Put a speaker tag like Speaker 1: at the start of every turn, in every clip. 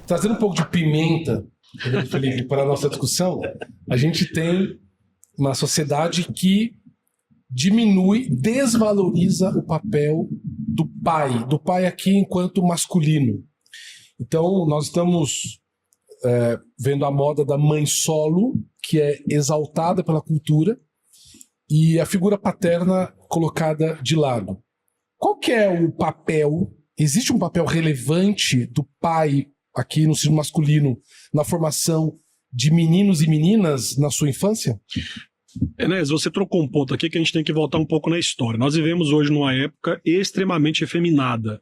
Speaker 1: trazendo um pouco de pimenta, Felipe, para a nossa discussão, a gente tem uma sociedade que diminui, desvaloriza o papel do pai aqui enquanto masculino. Então, nós estamos vendo a moda da mãe solo, que é exaltada pela cultura, e a figura paterna colocada de lado. Qual que é o papel? Existe um papel relevante do pai aqui no sentido masculino na formação de meninos e meninas na sua infância?
Speaker 2: Enéas, você trocou um ponto aqui que a gente tem que voltar um pouco na história. Nós vivemos hoje numa época extremamente efeminada.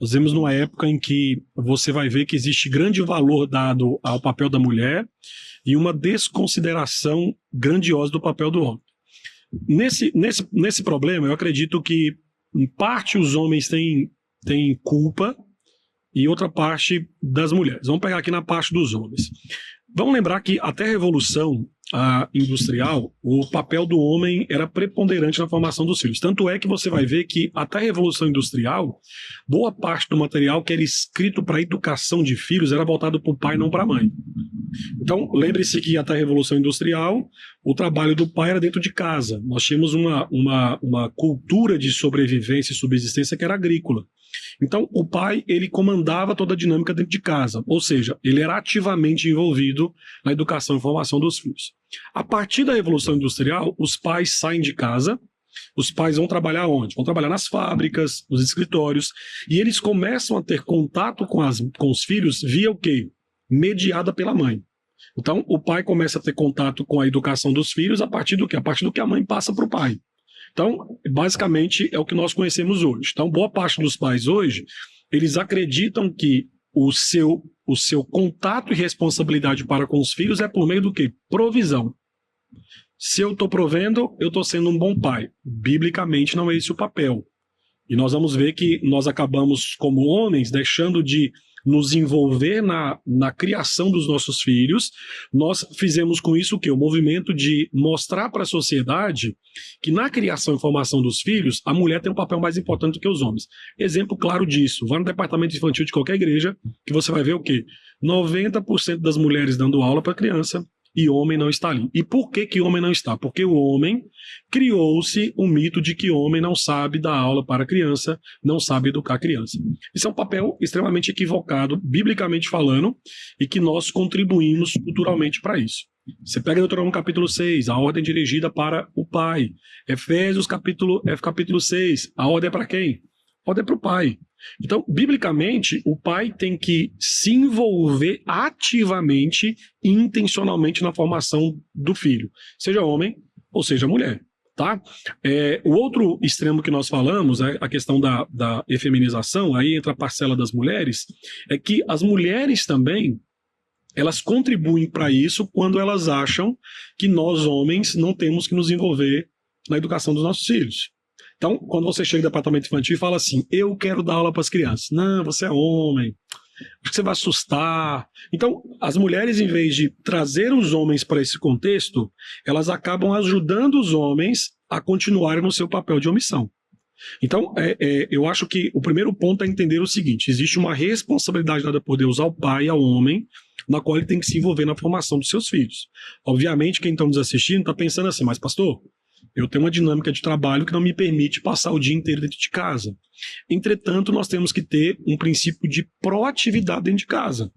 Speaker 2: Nós vivemos numa época em que você vai ver que existe grande valor dado ao papel da mulher e uma desconsideração grandiosa do papel do homem. Nesse problema, eu acredito que, em parte, os homens têm culpa e outra parte das mulheres. Vamos pegar aqui na parte dos homens. Vamos lembrar que até a Revolução Industrial, o papel do homem era preponderante na formação dos filhos. Tanto é que você vai ver que até a Revolução Industrial, boa parte do material que era escrito para a educação de filhos era voltado para o pai, não para a mãe. Então, lembre-se que até a Revolução Industrial, o trabalho do pai era dentro de casa. Nós tínhamos uma cultura de sobrevivência e subsistência que era agrícola. Então, o pai, ele comandava toda a dinâmica dentro de casa, ou seja, ele era ativamente envolvido na educação e formação dos filhos. A partir da Revolução Industrial, os pais saem de casa, os pais vão trabalhar onde? Vão trabalhar nas fábricas, nos escritórios, e eles começam a ter contato com os filhos via o quê? Mediada pela mãe. Então, o pai começa a ter contato com a educação dos filhos a partir do quê? A partir do que a mãe passa para o pai. Então, basicamente, é o que nós conhecemos hoje. Então, boa parte dos pais hoje, eles acreditam que o seu contato e responsabilidade para com os filhos é por meio do quê? Provisão. Se eu estou provendo, eu estou sendo um bom pai. Biblicamente, não é esse o papel. E nós vamos ver que nós acabamos, como homens, deixando de nos envolver na criação dos nossos filhos. Nós fizemos com isso o quê? O movimento de mostrar para a sociedade que na criação e formação dos filhos, a mulher tem um papel mais importante do que os homens. Exemplo claro disso, vá no departamento infantil de qualquer igreja, que você vai ver o quê? 90% das mulheres dando aula para criança, e homem não está ali. E por que homem não está? Porque o homem criou-se um mito de que homem não sabe dar aula para criança, não sabe educar a criança. Isso é um papel extremamente equivocado, biblicamente falando, e que nós contribuímos culturalmente para isso. Você pega Deuteronômio capítulo 6, a ordem dirigida para o pai. Efésios capítulo 6, a ordem é para quem? A ordem é para o pai. Então, biblicamente, o pai tem que se envolver ativamente e intencionalmente na formação do filho, seja homem ou seja mulher, tá? O outro extremo que nós falamos, a questão da efeminização, aí entra a parcela das mulheres, é que as mulheres também, elas contribuem para isso quando elas acham que nós, homens, não temos que nos envolver na educação dos nossos filhos. Então, quando você chega no departamento infantil e fala assim, eu quero dar aula para as crianças. Não, você é homem, acho que você vai assustar. Então, as mulheres, em vez de trazer os homens para esse contexto, elas acabam ajudando os homens a continuarem no seu papel de omissão. Então, eu acho que o primeiro ponto é entender o seguinte, existe uma responsabilidade dada por Deus ao pai e ao homem, na qual ele tem que se envolver na formação dos seus filhos. Obviamente, quem está nos assistindo está pensando assim, mas pastor, eu tenho uma dinâmica de trabalho que não me permite passar o dia inteiro dentro de casa. Entretanto, nós temos que ter um princípio de proatividade dentro de casa.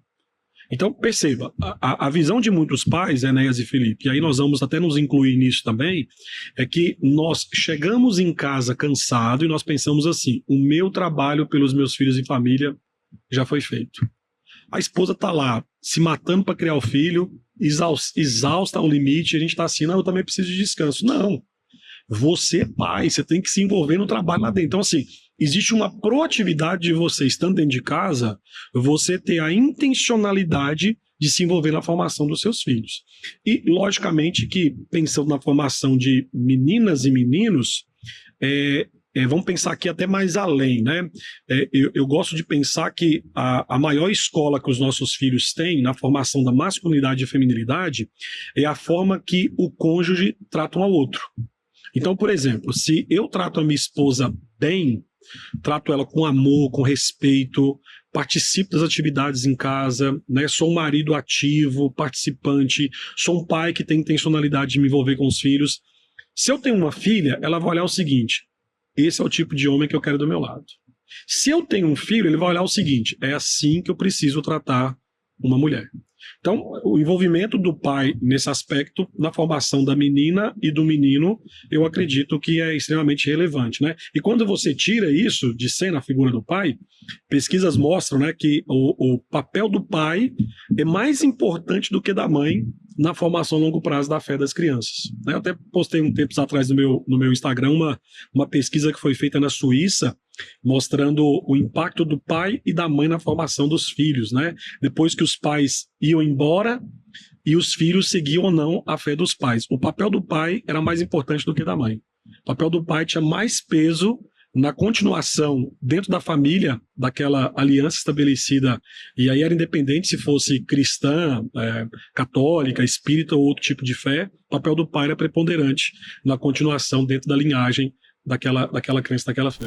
Speaker 2: Então, perceba, a visão de muitos pais, Enéas e Felipe, e aí nós vamos até nos incluir nisso também, é que nós chegamos em casa cansado e nós pensamos assim, o meu trabalho pelos meus filhos e família já foi feito. A esposa está lá, se matando para criar o filho, exausta ao limite, e a gente está assim, não, eu também preciso de descanso. Não. Você, pai, você tem que se envolver no trabalho lá dentro. Então, assim, existe uma proatividade de você, estando dentro de casa, você ter a intencionalidade de se envolver na formação dos seus filhos. E, logicamente, que pensando na formação de meninas e meninos, vamos pensar aqui até mais além, né? Eu gosto de pensar que a maior escola que os nossos filhos têm na formação da masculinidade e feminilidade é a forma que o cônjuge trata um ao outro. Então, por exemplo, se eu trato a minha esposa bem, trato ela com amor, com respeito, participo das atividades em casa, né? Sou um marido ativo, participante, sou um pai que tem intencionalidade de me envolver com os filhos. Se eu tenho uma filha, ela vai olhar o seguinte: esse é o tipo de homem que eu quero do meu lado. Se eu tenho um filho, ele vai olhar o seguinte: é assim que eu preciso tratar uma mulher. Então, o envolvimento do pai nesse aspecto, na formação da menina e do menino, eu acredito que é extremamente relevante, né? E quando você tira isso de cena, a figura do pai, pesquisas mostram, né, que o papel do pai é mais importante do que da mãe na formação a longo prazo da fé das crianças. Eu até postei um tempo atrás no meu Instagram uma pesquisa que foi feita na Suíça, mostrando o impacto do pai e da mãe na formação dos filhos, né? Depois que os pais iam embora e os filhos seguiam ou não a fé dos pais. O papel do pai era mais importante do que da mãe. O papel do pai tinha mais peso na continuação dentro da família daquela aliança estabelecida, e aí era independente se fosse cristã, católica, espírita ou outro tipo de fé. O papel do pai era preponderante na continuação dentro da linhagem daquela crença, daquela fé.